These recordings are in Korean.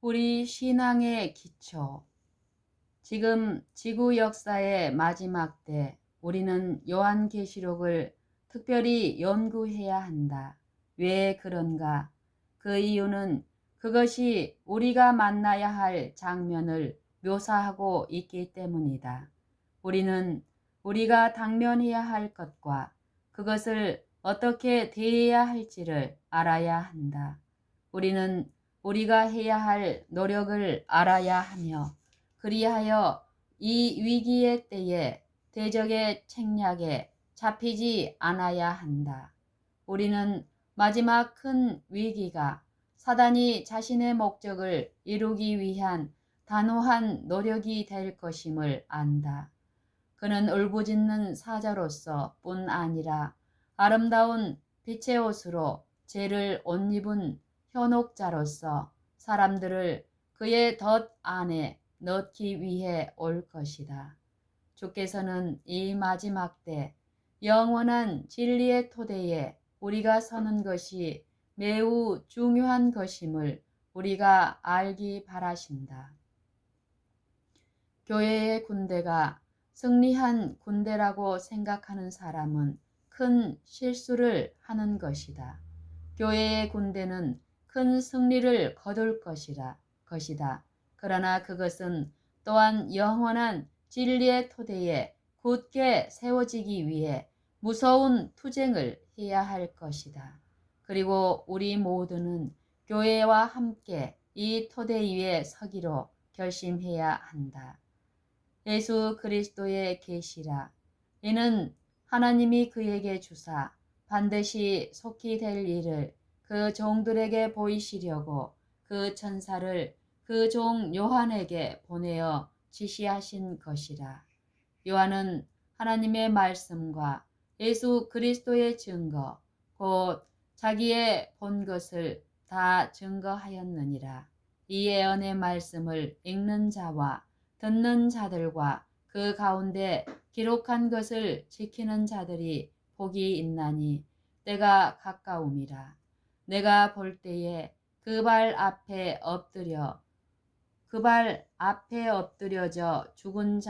우리 신앙의 기초. 지금 지구 역사의 마지막 때 우리는 요한계시록을 특별히 연구해야 한다. 왜 그런가? 그 이유는 그것이 우리가 만나야 할 장면을 묘사하고 있기 때문이다. 우리는 우리가 당면해야 할 것과 그것을 어떻게 대해야 할지를 알아야 한다. 우리는 우리가 해야 할 노력을 알아야 하며 그리하여 이 위기의 때에 대적의 책략에 잡히지 않아야 한다. 우리는 마지막 큰 위기가 사단이 자신의 목적을 이루기 위한 단호한 노력이 될 것임을 안다. 그는 울부짖는 사자로서 뿐 아니라 아름다운 빛의 옷으로 죄를 옷 입은 현혹자로서 사람들을 그의 덫 안에 넣기 위해 올 것이다. 주께서는 이 마지막 때 영원한 진리의 토대에 우리가 서는 것이 매우 중요한 것임을 우리가 알기 바라신다. 교회의 군대가 승리한 군대라고 생각하는 사람은 큰 실수를 하는 것이다. 교회의 군대는 큰 승리를 거둘 것이다. 그러나 그것은 또한 영원한 진리의 토대에 굳게 세워지기 위해 무서운 투쟁을 해야 할 것이다. 그리고 우리 모두는 교회와 함께 이 토대 위에 서기로 결심해야 한다. 예수 그리스도의 계시라. 이는 하나님이 그에게 주사 반드시 속히 될 일을 그 종들에게 보이시려고 그 천사를 그 종 요한에게 보내어 지시하신 것이라. 요한은 하나님의 말씀과 예수 그리스도의 증거, 곧 자기의 본 것을 다 증거하였느니라. 이 예언의 말씀을 읽는 자와 듣는 자들과 그 가운데 기록한 것을 지키는 자들이 복이 있나니 때가 가까움이라. 내가 볼 때에 그 발 앞에 엎드려져 죽은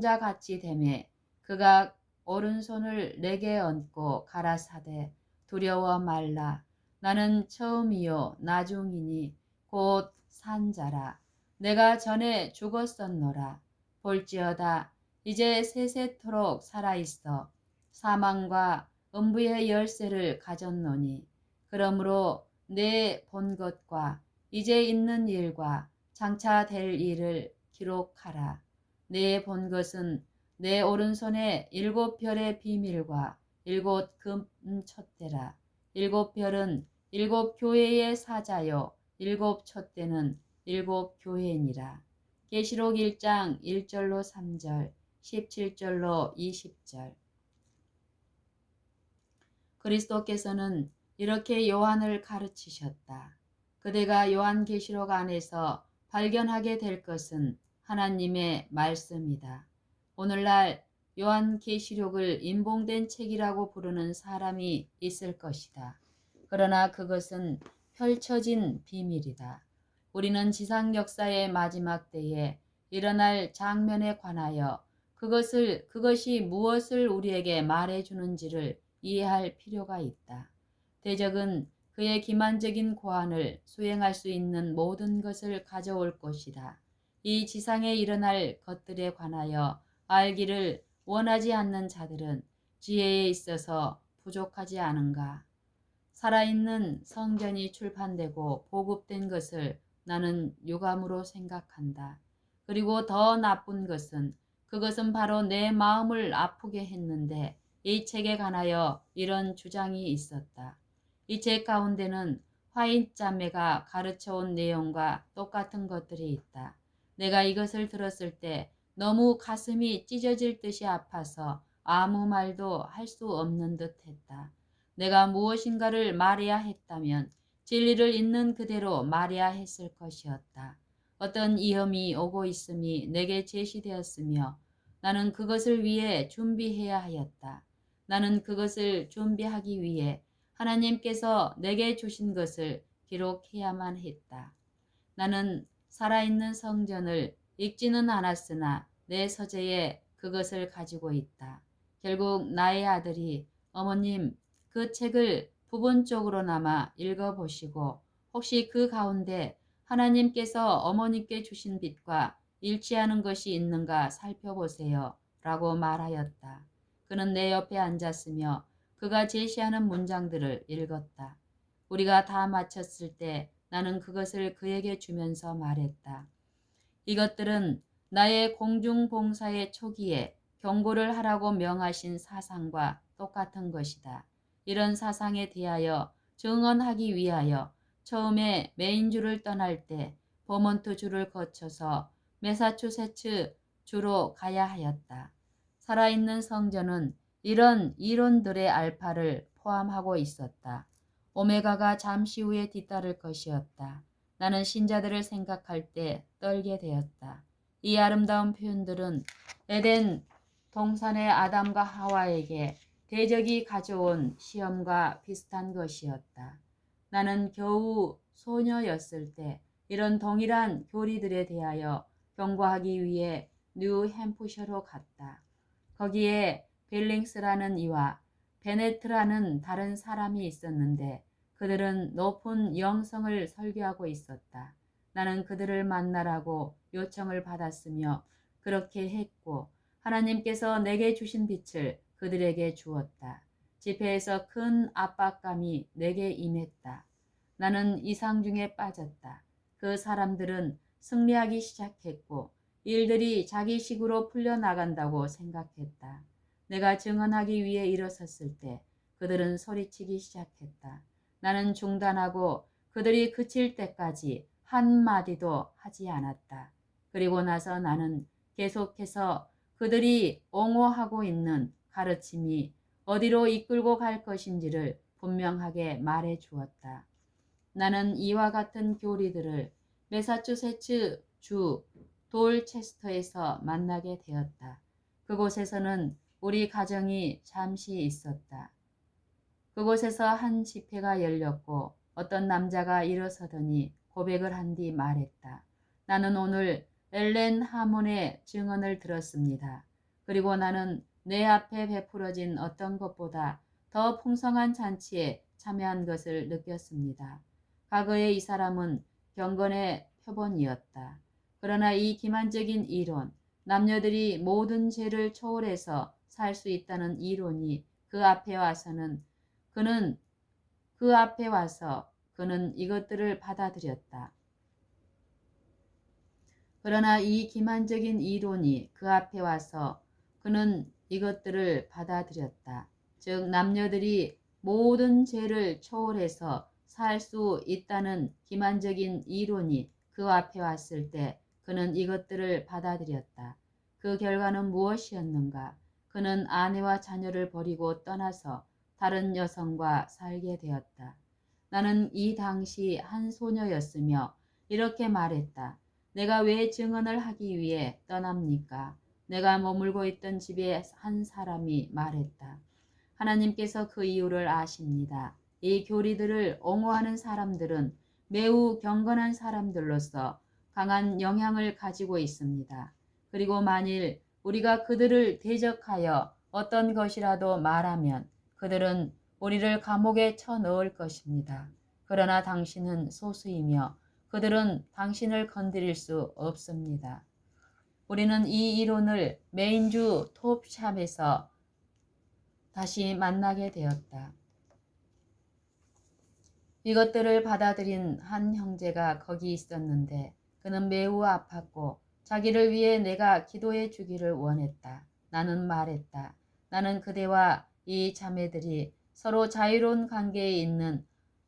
자 같이 되매 그가 오른손을 내게 얹고 가라사대 두려워 말라. 나는 처음이요 나중이니 곧 산자라. 내가 전에 죽었었노라. 볼지어다 이제 세세토록 살아있어 사망과 음부의 열쇠를 가졌노니 그러므로 내 본 것과 이제 있는 일과 장차 될 일을 기록하라. 내 본 것은 내 오른손에 7별의 비밀과 7금 촛대라. 7별은 7교회의 사자요 7촛대는 7교회니라. 계시록 1장 1절로 3절 17절로 20절. 그리스도께서는 이렇게 요한을 가르치셨다. 그대가 요한계시록 안에서 발견하게 될 것은 하나님의 말씀이다. 오늘날 요한계시록을 인봉된 책이라고 부르는 사람이 있을 것이다. 그러나 그것은 펼쳐진 비밀이다. 우리는 지상 역사의 마지막 때에 일어날 장면에 관하여 그것이 무엇을 우리에게 말해주는지를 이해할 필요가 있다. 대적은 그의 기만적인 고안을 수행할 수 있는 모든 것을 가져올 것이다. 이 지상에 일어날 것들에 관하여 알기를 원하지 않는 자들은 지혜에 있어서 부족하지 않은가? 살아있는 성전이 출판되고 보급된 것을 나는 유감으로 생각한다. 그리고 더 나쁜 것은 그것은 바로 내 마음을 아프게 했는데 이 책에 관하여 이런 주장이 있었다. 이 책 가운데는 화인 자매가 가르쳐온 내용과 똑같은 것들이 있다. 내가 이것을 들었을 때 너무 가슴이 찢어질 듯이 아파서 아무 말도 할 수 없는 듯 했다. 내가 무엇인가를 말해야 했다면 진리를 있는 그대로 말해야 했을 것이었다. 어떤 위험이 오고 있음이 내게 제시되었으며 나는 그것을 위해 준비해야 하였다. 나는 그것을 준비하기 위해 하나님께서 내게 주신 것을 기록해야만 했다. 나는 살아있는 성전을 읽지는 않았으나 내 서재에 그것을 가지고 있다. 결국 나의 아들이 어머님 그 책을 부분적으로나마 읽어보시고 혹시 그 가운데 하나님께서 어머님께 주신 빛과 일치하는 것이 있는가 살펴보세요 라고 말하였다. 그는 내 옆에 앉았으며 그가 제시하는 문장들을 읽었다. 우리가 다 마쳤을 때 나는 그것을 그에게 주면서 말했다. 이것들은 나의 공중봉사의 초기에 경고를 하라고 명하신 사상과 똑같은 것이다. 이런 사상에 대하여 증언하기 위하여 처음에 메인주를 떠날 때 버몬트 주를 거쳐서 매사추세츠 주로 가야 하였다. 살아있는 성전은 이런 이론들의 알파를 포함하고 있었다. 오메가가 잠시 후에 뒤따를 것이었다. 나는 신자들을 생각할 때 떨게 되었다. 이 아름다운 표현들은 에덴 동산의 아담과 하와에게 대적이 가져온 시험과 비슷한 것이었다. 나는 겨우 소녀였을 때 이런 동일한 교리들에 대하여 경고하기 위해 뉴햄프셔로 갔다. 거기에 빌링스라는 이와 베네트라는 다른 사람이 있었는데 그들은 높은 영성을 설교하고 있었다. 나는 그들을 만나라고 요청을 받았으며 그렇게 했고 하나님께서 내게 주신 빛을 그들에게 주었다. 집회에서 큰 압박감이 내게 임했다. 나는 이상 중에 빠졌다. 그 사람들은 승리하기 시작했고 일들이 자기식으로 풀려나간다고 생각했다. 내가 증언하기 위해 일어섰을 때 그들은 소리치기 시작했다. 나는 중단하고 그들이 그칠 때까지 한마디도 하지 않았다. 그리고 나서 나는 계속해서 그들이 옹호하고 있는 가르침이 어디로 이끌고 갈 것인지를 분명하게 말해 주었다. 나는 이와 같은 교리들을 매사추세츠 주 돌체스터에서 만나게 되었다. 그곳에서는 우리 가정이 잠시 있었다. 그곳에서 한 집회가 열렸고 어떤 남자가 일어서더니 고백을 한 뒤 말했다. 나는 오늘 엘렌 하몬의 증언을 들었습니다. 그리고 나는 내 앞에 베풀어진 어떤 것보다 더 풍성한 잔치에 참여한 것을 느꼈습니다. 과거에 이 사람은 경건의 표본이었다. 그러나 이 기만적인 이론, 남녀들이 모든 죄를 초월해서 살 수 있다는 이론이 그 앞에 와서는 그는 이것들을 받아들였다. 그러나 이 기만적인 이론이 그 앞에 와서 그는 이것들을 받아들였다. 즉 남녀들이 모든 죄를 초월해서 살 수 있다는 기만적인 이론이 그 앞에 왔을 때 그는 이것들을 받아들였다. 그 결과는 무엇이었는가? 그는 아내와 자녀를 버리고 떠나서 다른 여성과 살게 되었다. 나는 이 당시 한 소녀였으며 이렇게 말했다. 내가 왜 증언을 하기 위해 떠납니까? 내가 머물고 있던 집에 한 사람이 말했다. 하나님께서 그 이유를 아십니다. 이 교리들을 옹호하는 사람들은 매우 경건한 사람들로서 강한 영향을 가지고 있습니다. 그리고 만일 우리가 그들을 대적하여 어떤 것이라도 말하면 그들은 우리를 감옥에 쳐넣을 것입니다. 그러나 당신은 소수이며 그들은 당신을 건드릴 수 없습니다. 우리는 이 이론을 메인주 톱샵에서 다시 만나게 되었다. 이것들을 받아들인 한 형제가 거기 있었는데 그는 매우 아팠고 자기를 위해 내가 기도해 주기를 원했다. 나는 말했다. 나는 그대와 이 자매들이 서로 자유로운 관계에 있는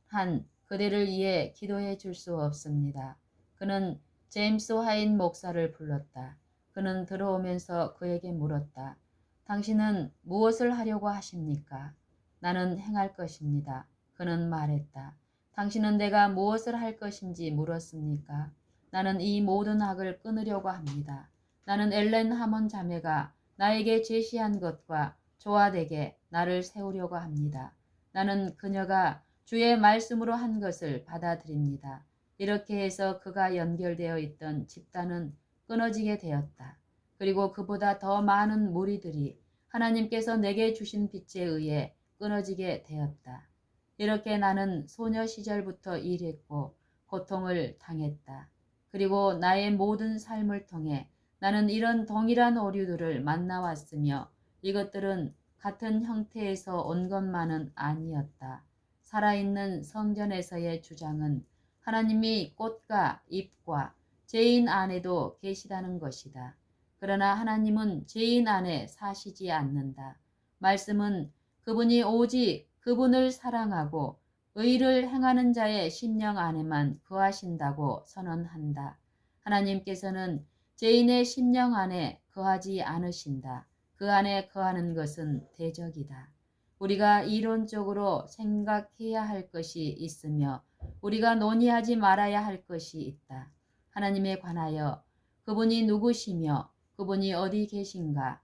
한 그대를 위해 기도해 줄 수 없습니다. 그는 제임스 화인 목사를 불렀다. 그는 들어오면서 그에게 물었다. 당신은 무엇을 하려고 하십니까? 나는 행할 것입니다. 그는 말했다. 당신은 내가 무엇을 할 것인지 물었습니까? 나는 이 모든 악을 끊으려고 합니다. 나는 엘렌 하몬 자매가 나에게 제시한 것과 조화되게 나를 세우려고 합니다. 나는 그녀가 주의 말씀으로 한 것을 받아들입니다. 이렇게 해서 그가 연결되어 있던 집단은 끊어지게 되었다. 그리고 그보다 더 많은 무리들이 하나님께서 내게 주신 빛에 의해 끊어지게 되었다. 이렇게 나는 소녀 시절부터 일했고 고통을 당했다. 그리고 나의 모든 삶을 통해 나는 이런 동일한 오류들을 만나왔으며 이것들은 같은 형태에서 온 것만은 아니었다. 살아있는 성전에서의 주장은 하나님이 꽃과 잎과 죄인 안에도 계시다는 것이다. 그러나 하나님은 죄인 안에 사시지 않는다. 말씀은 그분이 오직 그분을 사랑하고 의를 행하는 자의 심령 안에만 거하신다고 선언한다. 하나님께서는 죄인의 심령 안에 거하지 않으신다. 그 안에 거하는 것은 대적이다. 우리가 이론적으로 생각해야 할 것이 있으며 우리가 논의하지 말아야 할 것이 있다. 하나님에 관하여 그분이 누구시며 그분이 어디 계신가에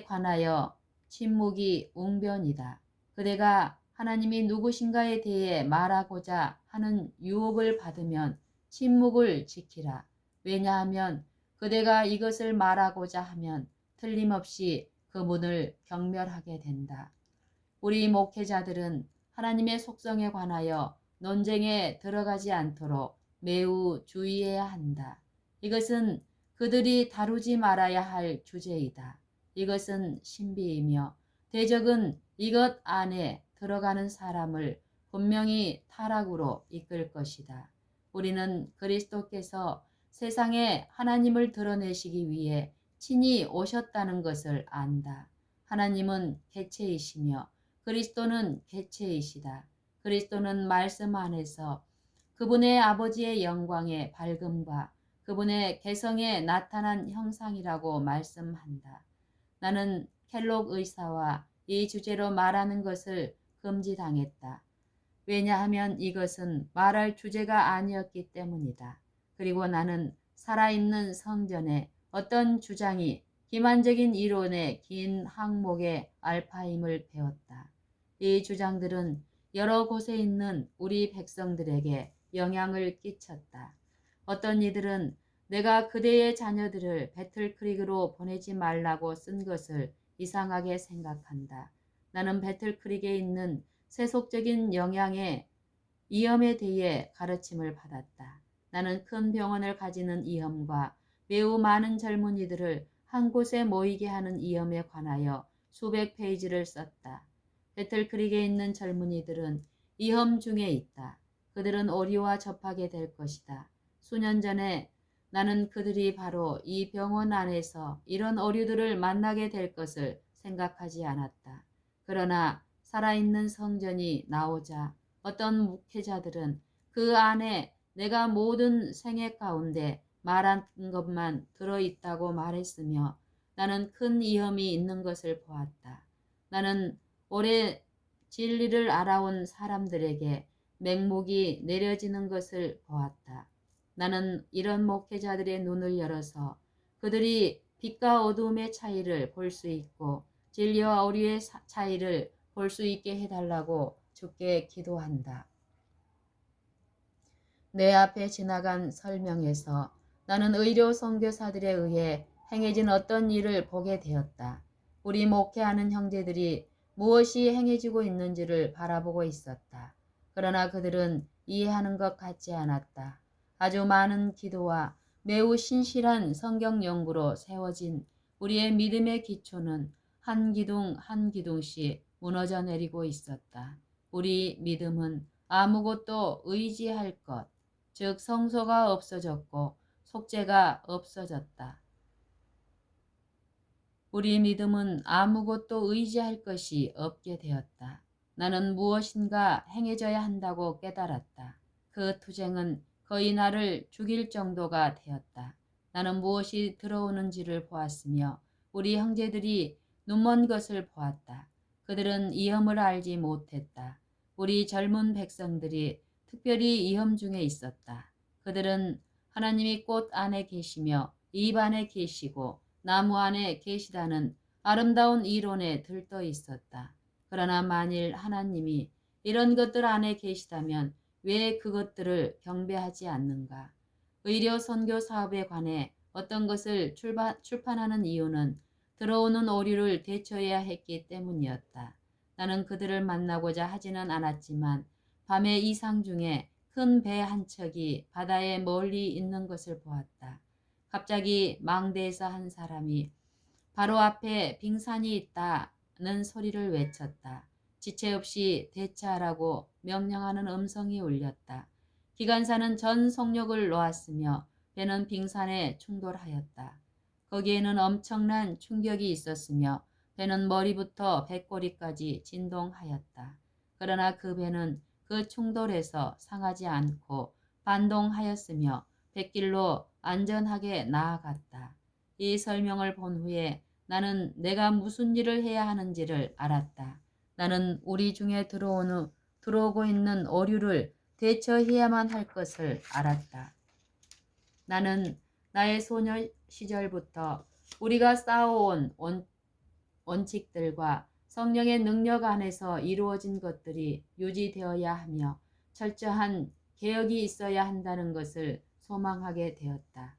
관하여 침묵이 웅변이다. 그대가 하나님이 누구신가에 대해 말하고자 하는 유혹을 받으면 침묵을 지키라. 왜냐하면 그대가 이것을 말하고자 하면 틀림없이 그분을 경멸하게 된다. 우리 목회자들은 하나님의 속성에 관하여 논쟁에 들어가지 않도록 매우 주의해야 한다. 이것은 그들이 다루지 말아야 할 주제이다. 이것은 신비이며 대적은 이것 안에 들어가는 사람을 분명히 타락으로 이끌 것이다. 우리는 그리스도께서 세상에 하나님을 드러내시기 위해 친히 오셨다는 것을 안다. 하나님은 객체이시며 그리스도는 객체이시다. 그리스도는 말씀 안에서 그분의 아버지의 영광의 밝음과 그분의 개성에 나타난 형상이라고 말씀한다. 나는 켈록 의사와 이 주제로 말하는 것을 금지당했다. 왜냐하면 이것은 말할 주제가 아니었기 때문이다. 그리고 나는 살아있는 성전에 어떤 주장이 기만적인 이론의 긴 항목의 알파임을 배웠다. 이 주장들은 여러 곳에 있는 우리 백성들에게 영향을 끼쳤다. 어떤 이들은 내가 그대의 자녀들을 배틀크릭으로 보내지 말라고 쓴 것을 이상하게 생각한다. 나는 배틀크릭에 있는 세속적인 영향의 위험에 대해 가르침을 받았다. 나는 큰 병원을 가지는 위험과 매우 많은 젊은이들을 한 곳에 모이게 하는 위험에 관하여 수백 페이지를 썼다. 배틀크릭에 있는 젊은이들은 위험 중에 있다. 그들은 오리와 접하게 될 것이다. 수년 전에 나는 그들이 바로 이 병원 안에서 이런 오류들을 만나게 될 것을 생각하지 않았다. 그러나 살아있는 성전이 나오자 어떤 목회자들은 그 안에 내가 모든 생애 가운데 말한 것만 들어있다고 말했으며 나는 큰 위험이 있는 것을 보았다. 나는 오래 진리를 알아온 사람들에게 맹목이 내려지는 것을 보았다. 나는 이런 목회자들의 눈을 열어서 그들이 빛과 어두움의 차이를 볼 수 있고 진리와 오류의 차이를 볼 수 있게 해달라고 주께 기도한다. 내 앞에 지나간 설명에서 나는 의료 선교사들에 의해 행해진 어떤 일을 보게 되었다. 우리 목회하는 형제들이 무엇이 행해지고 있는지를 바라보고 있었다. 그러나 그들은 이해하는 것 같지 않았다. 아주 많은 기도와 매우 신실한 성경 연구로 세워진 우리의 믿음의 기초는 한 기둥 한 기둥씩 무너져 내리고 있었다. 우리 믿음은 아무것도 의지할 것, 즉 성소가 없어졌고 속죄가 없어졌다. 우리 믿음은 아무것도 의지할 것이 없게 되었다. 나는 무엇인가 행해져야 한다고 깨달았다. 그 투쟁은 거의 나를 죽일 정도가 되었다. 나는 무엇이 들어오는지를 보았으며 우리 형제들이 눈먼 것을 보았다. 그들은 위험을 알지 못했다. 우리 젊은 백성들이 특별히 위험 중에 있었다. 그들은 하나님이 꽃 안에 계시며 잎 안에 계시고 나무 안에 계시다는 아름다운 이론에 들떠 있었다. 그러나 만일 하나님이 이런 것들 안에 계시다면 왜 그것들을 경배하지 않는가? 의료 선교 사업에 관해 어떤 것을 출판하는 이유는 들어오는 오류를 대처해야 했기 때문이었다. 나는 그들을 만나고자 하지는 않았지만 밤의 이상 중에 큰 배 한 척이 바다에 멀리 있는 것을 보았다. 갑자기 망대에서 한 사람이 바로 앞에 빙산이 있다는 소리를 외쳤다. 지체 없이 대처하라고 명령하는 음성이 울렸다. 기관사는 전 속력을 놓았으며 배는 빙산에 충돌하였다. 거기에는 엄청난 충격이 있었으며 배는 머리부터 배꼬리까지 진동하였다. 그러나 그 배는 그 충돌에서 상하지 않고 반동하였으며 뱃길로 안전하게 나아갔다. 이 설명을 본 후에 나는 내가 무슨 일을 해야 하는지를 알았다. 나는 우리 중에 들어오고 있는 오류를 대처해야만 할 것을 알았다. 나는 나의 소녀 시절부터 우리가 쌓아온 원칙들과 성령의 능력 안에서 이루어진 것들이 유지되어야 하며 철저한 개혁이 있어야 한다는 것을 소망하게 되었다.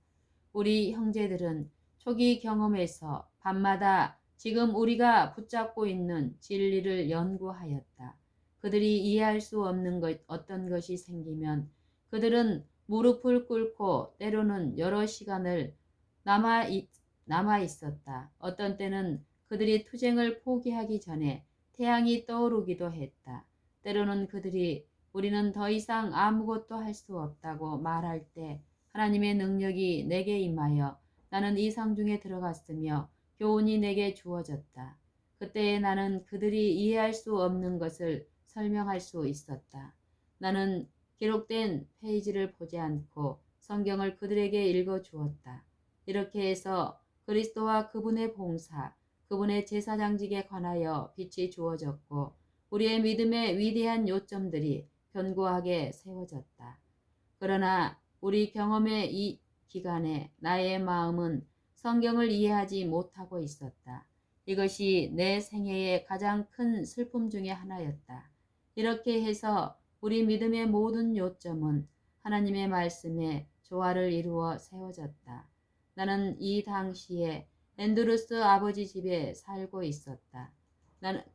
우리 형제들은 초기 경험에서 밤마다 지금 우리가 붙잡고 있는 진리를 연구하였다. 그들이 이해할 수 없는 어떤 것이 생기면 그들은 무릎을 꿇고 때로는 여러 시간을 남아 있었다. 어떤 때는 그들이 투쟁을 포기하기 전에 태양이 떠오르기도 했다. 때로는 그들이 우리는 더 이상 아무것도 할 수 없다고 말할 때 하나님의 능력이 내게 임하여 나는 이상 중에 들어갔으며 교훈이 내게 주어졌다. 그때에 나는 그들이 이해할 수 없는 것을 설명할 수 있었다. 나는 기록된 페이지를 보지 않고 성경을 그들에게 읽어 주었다. 이렇게 해서 그리스도와 그분의 봉사, 그분의 제사장직에 관하여 빛이 주어졌고 우리의 믿음의 위대한 요점들이 견고하게 세워졌다. 그러나 우리 경험의 이 기간에 나의 마음은 성경을 이해하지 못하고 있었다. 이것이 내 생애의 가장 큰 슬픔 중의 하나였다. 이렇게 해서 우리 믿음의 모든 요점은 하나님의 말씀에 조화를 이루어 세워졌다. 나는 이 당시에 앤드루스 아버지 집에 살고 있었다.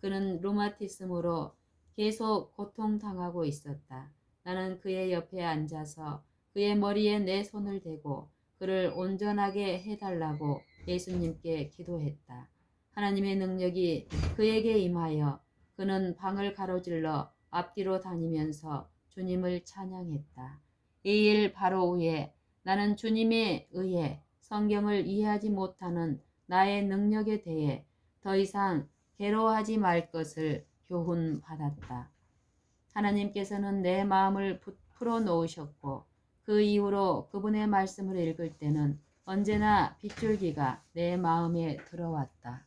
그는 루마티즘으로 계속 고통당하고 있었다. 나는 그의 옆에 앉아서 그의 머리에 내 손을 대고 그를 온전하게 해달라고 예수님께 기도했다. 하나님의 능력이 그에게 임하여 그는 방을 가로질러 앞뒤로 다니면서 주님을 찬양했다. 이 일 바로 후에 나는 주님에 의해 성경을 이해하지 못하는 나의 능력에 대해 더 이상 괴로워하지 말 것을 교훈받았다. 하나님께서는 내 마음을 풀어놓으셨고 그 이후로 그분의 말씀을 읽을 때는 언제나 빗줄기가 내 마음에 들어왔다.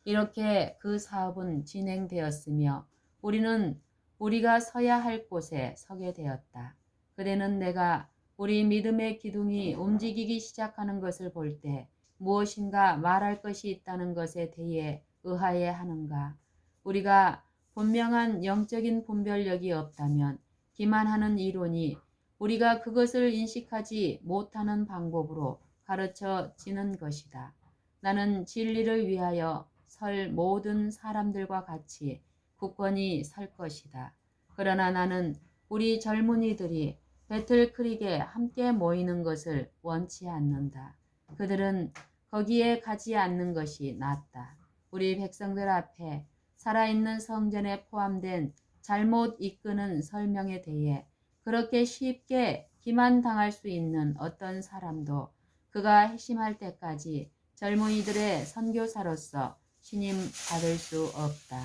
이렇게 그 사업은 진행되었으며 우리는 우리가 서야 할 곳에 서게 되었다. 그대는 내가 우리 믿음의 기둥이 움직이기 시작하는 것을 볼 때 무엇인가 말할 것이 있다는 것에 대해 의아해 하는가? 우리가 분명한 영적인 분별력이 없다면 기만하는 이론이 우리가 그것을 인식하지 못하는 방법으로 가르쳐지는 것이다. 나는 진리를 위하여 설 모든 사람들과 같이 굳건히 설 것이다. 그러나 나는 우리 젊은이들이 배틀크릭에 함께 모이는 것을 원치 않는다. 그들은 거기에 가지 않는 것이 낫다. 우리 백성들 앞에 살아있는 성전에 포함된 잘못 이끄는 설명에 대해 그렇게 쉽게 기만당할 수 있는 어떤 사람도 그가 회심할 때까지 젊은이들의 선교사로서 신임 받을 수 없다.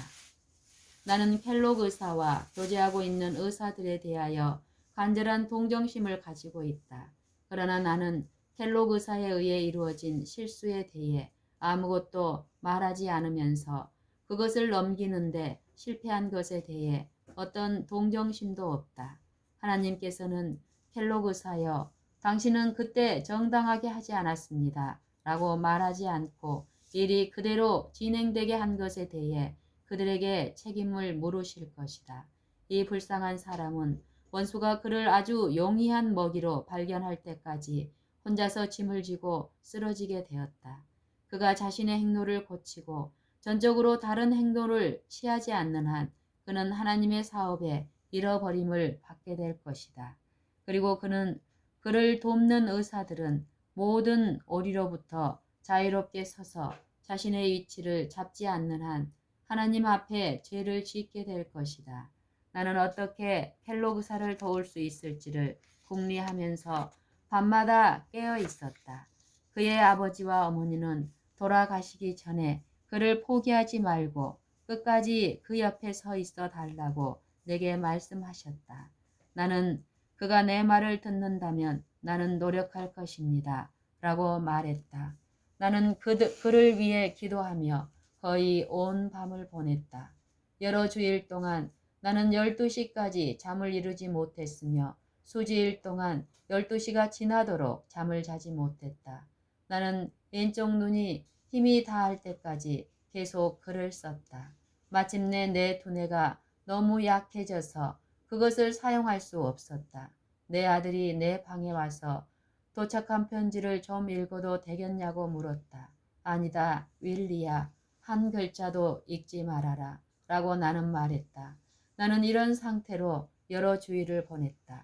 나는 켈록 의사와 교제하고 있는 의사들에 대하여 간절한 동정심을 가지고 있다. 그러나 나는 켈록 의사에 의해 이루어진 실수에 대해 아무것도 말하지 않으면서 그것을 넘기는데 실패한 것에 대해 어떤 동정심도 없다. 하나님께서는 켈록 의사여, 당신은 그때 정당하게 하지 않았습니다. 라고 말하지 않고 일이 그대로 진행되게 한 것에 대해 그들에게 책임을 물으실 것이다. 이 불쌍한 사람은 원수가 그를 아주 용이한 먹이로 발견할 때까지 혼자서 짐을 지고 쓰러지게 되었다. 그가 자신의 행로를 고치고 전적으로 다른 행로를 취하지 않는 한 그는 하나님의 사업에 잃어버림을 받게 될 것이다. 그리고 그를 돕는 의사들은 모든 오리로부터 자유롭게 서서 자신의 위치를 잡지 않는 한 하나님 앞에 죄를 짓게 될 것이다. 나는 어떻게 켈로그사를 도울 수 있을지를 궁리하면서 밤마다 깨어 있었다. 그의 아버지와 어머니는 돌아가시기 전에 그를 포기하지 말고 끝까지 그 옆에 서 있어 달라고 내게 말씀하셨다. 나는 그가 내 말을 듣는다면 나는 노력할 것입니다. 라고 말했다. 나는 그를 위해 기도하며 거의 온 밤을 보냈다. 여러 주일 동안 나는 12시까지 잠을 이루지 못했으며 수주일 동안 12시가 지나도록 잠을 자지 못했다. 나는 왼쪽 눈이 힘이 다할 때까지 계속 글을 썼다. 마침내 내 두뇌가 너무 약해져서 그것을 사용할 수 없었다. 내 아들이 내 방에 와서 도착한 편지를 좀 읽어도 되겠냐고 물었다. 아니다, 윌리야. 한 글자도 읽지 말아라. 라고 나는 말했다. 나는 이런 상태로 여러 주일을 보냈다.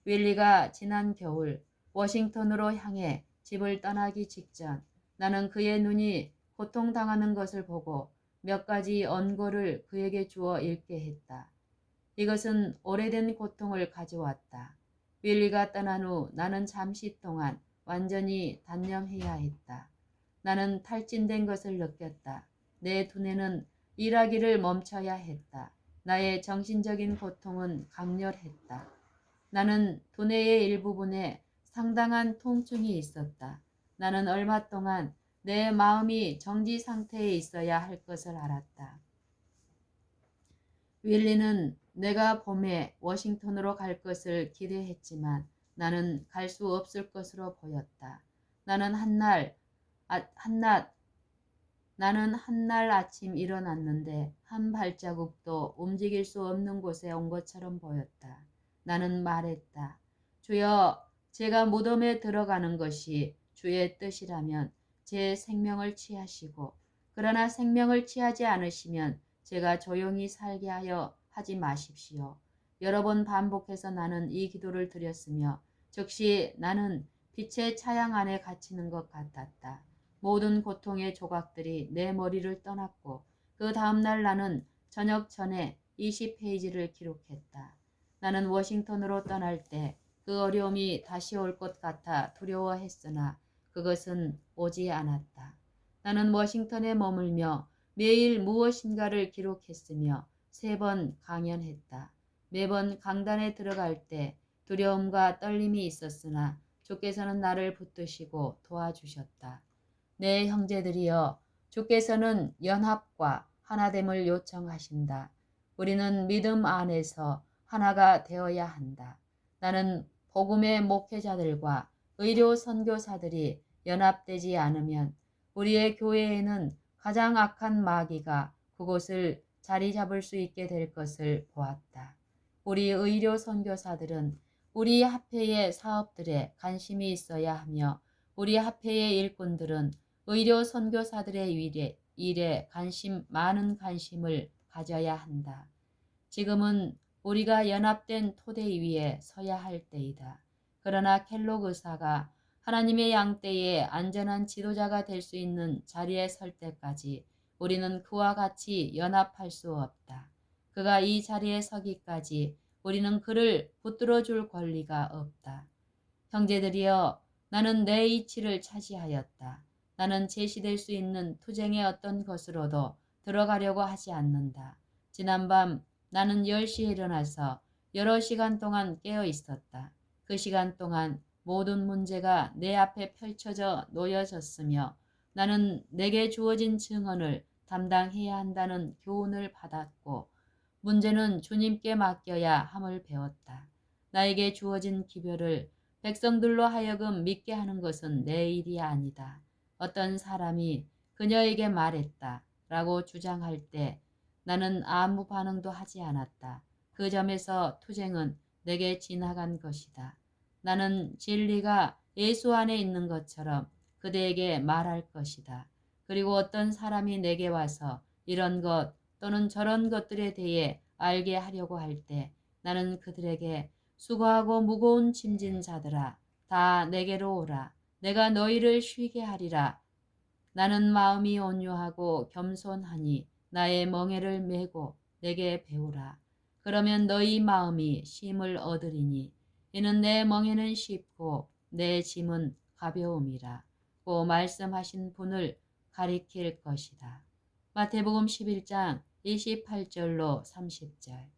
윌리가 지난 겨울 워싱턴으로 향해 집을 떠나기 직전 나는 그의 눈이 고통당하는 것을 보고 몇 가지 언고를 그에게 주어 읽게 했다. 이것은 오래된 고통을 가져왔다. 윌리가 떠난 후 나는 잠시 동안 완전히 단념해야 했다. 나는 탈진된 것을 느꼈다. 내 두뇌는 일하기를 멈춰야 했다. 나의 정신적인 고통은 강렬했다. 나는 두뇌의 일부분에 상당한 통증이 있었다. 나는 얼마 동안 내 마음이 정지 상태에 있어야 할 것을 알았다. 윌리는 내가 봄에 워싱턴으로 갈 것을 기대했지만 나는 갈 수 없을 것으로 보였다. 나는 한날 아침 일어났는데 한 발자국도 움직일 수 없는 곳에 온 것처럼 보였다. 나는 말했다. 주여, 제가 무덤에 들어가는 것이 주의 뜻이라면 제 생명을 취하시고 그러나 생명을 취하지 않으시면 제가 조용히 살게 하지 마십시오. 여러 번 반복해서 나는 이 기도를 드렸으며 즉시 나는 빛의 차양 안에 갇히는 것 같았다. 모든 고통의 조각들이 내 머리를 떠났고 그 다음날 나는 저녁 전에 20페이지를 기록했다. 나는 워싱턴으로 떠날 때 그 어려움이 다시 올 것 같아 두려워했으나 그것은 오지 않았다. 나는 워싱턴에 머물며 매일 무엇인가를 기록했으며 3번 강연했다. 매번 강단에 들어갈 때 두려움과 떨림이 있었으나 주께서는 나를 붙드시고 도와주셨다. 내 형제들이여, 주께서는 연합과 하나됨을 요청하신다. 우리는 믿음 안에서 하나가 되어야 한다. 나는 복음의 목회자들과 의료 선교사들이 연합되지 않으면 우리의 교회에는 가장 악한 마귀가 그곳을 자리 잡을 수 있게 될 것을 보았다. 우리 의료 선교사들은 우리 합회의 사업들에 관심이 있어야 하며 우리 합회의 일꾼들은 의료 선교사들의 일에 많은 관심을 가져야 한다. 지금은 우리가 연합된 토대 위에 서야 할 때이다. 그러나 켈록 의사가 하나님의 양떼의 안전한 지도자가 될 수 있는 자리에 설 때까지 우리는 그와 같이 연합할 수 없다. 그가 이 자리에 서기까지 우리는 그를 붙들어 줄 권리가 없다. 형제들이여, 나는 내 이치를 차지하였다. 나는 제시될 수 있는 투쟁의 어떤 것으로도 들어가려고 하지 않는다. 지난밤 나는 10시에 일어나서 여러 시간 동안 깨어 있었다. 그 시간 동안 모든 문제가 내 앞에 펼쳐져 놓여졌으며 나는 내게 주어진 증언을 담당해야 한다는 교훈을 받았고 문제는 주님께 맡겨야 함을 배웠다. 나에게 주어진 기별을 백성들로 하여금 믿게 하는 것은 내 일이 아니다. 어떤 사람이 그녀에게 말했다 라고 주장할 때 나는 아무 반응도 하지 않았다. 그 점에서 투쟁은 내게 지나간 것이다. 나는 진리가 예수 안에 있는 것처럼 그대에게 말할 것이다. 그리고 어떤 사람이 내게 와서 이런 것 또는 저런 것들에 대해 알게 하려고 할 때 나는 그들에게 수고하고 무거운 짐진 자들아 다 내게로 오라. 내가 너희를 쉬게 하리라. 나는 마음이 온유하고 겸손하니 나의 멍에를 메고 내게 배우라. 그러면 너희 마음이 쉼을 얻으리니 이는 내 멍에는 쉽고 내 짐은 가벼움이라. 고 말씀하신 분을 가리킬 것이다. 마태복음 11장 28절로 30절.